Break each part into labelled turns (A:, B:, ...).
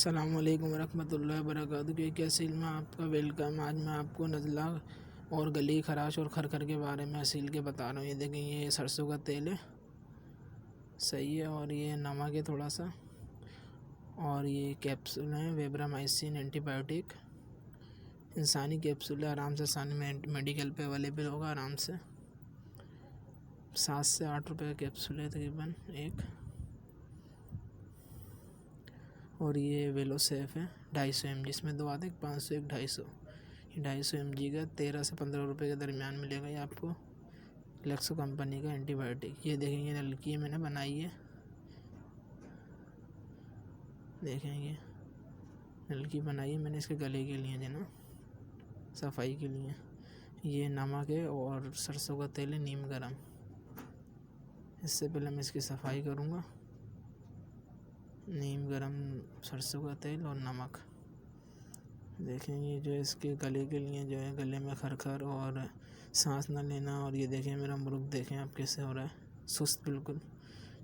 A: अस्सलामुअलैकुम वरहमतुल्लाहि वबरकातुहू। के असील में आपका वेलकम। आज मैं आपको नज़ला और गली खराश और खरखर के बारे में असील के बता रहा हूँ। ये देखें, ये सरसों का तेल है, सही है। और ये नमक है थोड़ा सा, और ये कैप्सूल हैं वेब्रामाइसिन एंटीबायोटिक, इंसानी कैप्सूल है। आराम से आसानी में मेडिकल पे अवेलेबल होगा आराम से। 7 से 8 रुपये का कैप्सूल है तकरीबन एक। और ये वेलोसेफ है 250 mg, इसमें 2 आते हैं, 500 एक 250। ये 250 mg का 13 से 15 रुपये के दरमियान मिलेगा ये आपको। लेक्सो कंपनी का एंटीबायोटिक। ये देखें, ये नलकी मैंने बनाई है, देखें ये नलकी बनाई है मैंने इसके गले के लिए, जो ना सफाई के लिए। ये नमक है और सरसों का तेल है नीम गरम। इससे पहले मैं इसकी सफाई करूँगा। नीम गरम, सरसों का तेल और नमक। देखें, ये जो इसके गले के लिए जो है, गले में खरखर और सांस न लेना। और ये देखें मेरा मुर्ग, देखें आप कैसे हो रहा है, सुस्त बिल्कुल।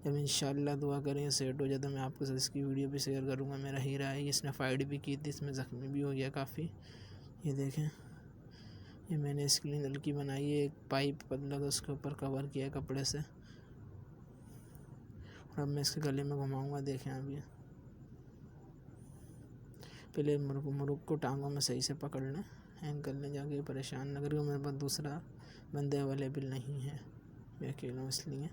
A: जब इंशाल्लाह दुआ करें सेट हो जाए तो मैं आपके साथ इसकी वीडियो भी शेयर करूँगा। मेरा हीरा है, इसने फाइट भी की थी, इसमें ज़ख्मी भी हो गया काफ़ी। ये देखें, ये मैंने इसके लिए नलकी बनाई है। एक पाइप बदला था, उसके ऊपर कवर किया है कपड़े से। और अब मैं इसके गले में घुमाऊँगा, देखें आप। ये पहले मुर्ग को टांगों में सही से पकड़ लें, हैंग कर लें, जाके परेशान न करें। मेरे पास दूसरा बंदे अवेलेबल नहीं है, मैं अकेला हूँ इसलिए।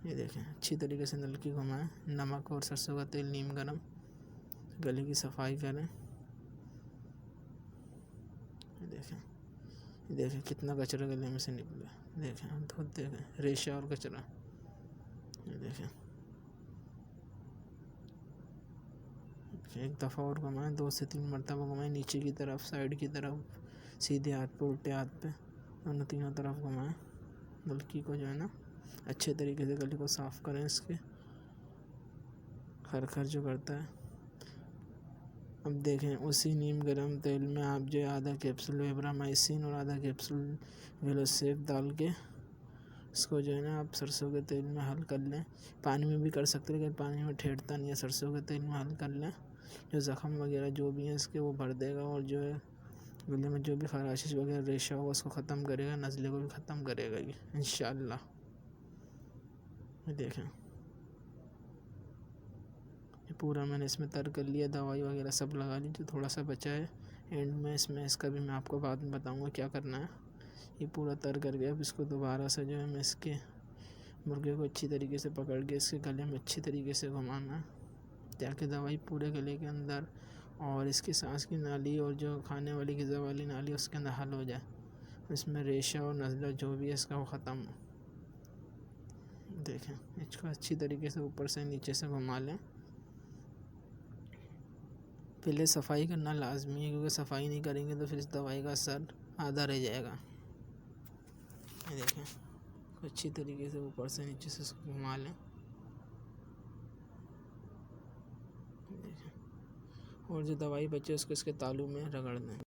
A: ये देखें, अच्छी तरीके से नलकी घुमाएं। नमक और सरसों का तेल नीम गरम, गले की सफाई करें। ये देखें कितना कचरा गले में से निकला। देखें हम धो, देखें रेशा और कचरा। ये देखें, एक दफ़ा और घुमाएं, 2 से 3 मरतबा घुमाएं, नीचे की तरफ, साइड की तरफ, सीधे हाथ पे, उल्टे हाथ पे, दोनों तीनों तरफ घुमाएं। नलकी को जो है ना अच्छे तरीके से गले को साफ़ करें, इसके खरखर जो करता है। अब देखें, उसी नीम गरम तेल में आप जो है आधा कैप्सूल वेब्रामाइसिन और आधा कैप्सूल वेलोसेफ डाल के इसको जो है ना आप सरसों के तेल में हल कर लें। पानी में भी कर सकते हैं, लेकिन पानी में ठेठता नहीं है। सरसों के तेल में हल कर लें, जो ज़ख़म वगैरह जो भी है इसके वो भर देगा। और जो है गले में जो भी खराशिश वगैरह रेशा होगा उसको ख़त्म करेगा, नज़ले को भी ख़त्म करेगा ये इंशाल्लाह। ये देखें, ये पूरा मैंने इसमें तर कर लिया, दवाई वगैरह सब लगा ली। जो थोड़ा सा बचा है एंड में इसमें, इसका भी मैं आपको बाद में बताऊँगा क्या करना है। ये पूरा तर कर गया। अब इसको दोबारा से जो है मैं इसके मुर्गे को अच्छी तरीके से पकड़ के इसके गले में अच्छी तरीके से घुमाना, ताकि दवाई पूरे गले के अंदर और इसकी सांस की नाली और जो खाने वाली ग़िज़ा वाली नाली उसके अंदर हल हो जाए। इसमें रेशा और नज़ला जो भी है इसका वो ख़त्म हो। देखें, इसको अच्छी तरीके से ऊपर से नीचे से घुमा लें। पहले सफाई करना लाजमी है, क्योंकि सफाई नहीं करेंगे तो फिर इस दवाई का असर आधा रह जाएगा। ये देखें, अच्छी तरीके से ऊपर से नीचे से इसको घुमा लें। देखें, और जो दवाई बचे उसको इसके तालू में रगड़ दें।